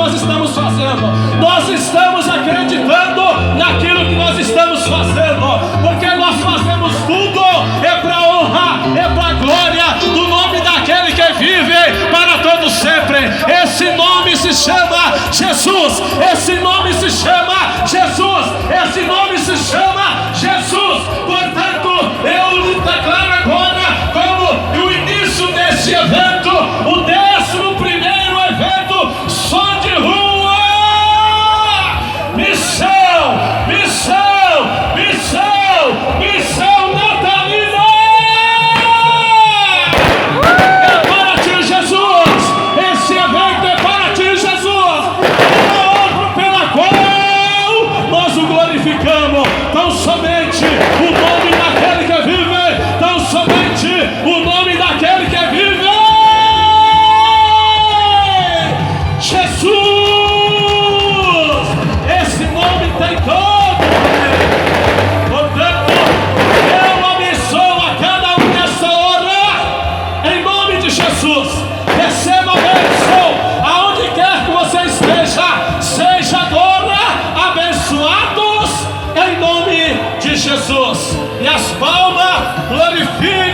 nós estamos fazendo. Nós estamos acreditando naquilo que nós estamos fazendo, porque nós fazemos tudo é para honra, é para glória do nome daquele que vive para todo sempre. Esse nome se chama Jesus. Esse nome se chama Jesus. Esse nome se chama Jesus. Portanto, eu declaro agora como o início desse evento, o 11º evento Som de Rua. Missão, missão, missão, missão natalina. É para ti, Jesus. Esse evento é para ti, Jesus. É a obra pela qual nós o glorificamos. Tão somente o nome daquele que vive. Tão somente o nome daquele que vive. Jesus. Esse nome tem todo poder. Portanto, eu abençoo a cada um nessa hora, em nome de Jesus. Receba a bênção aonde quer que você esteja. Seja agora abençoados em nome de Jesus. E as palmas glorificam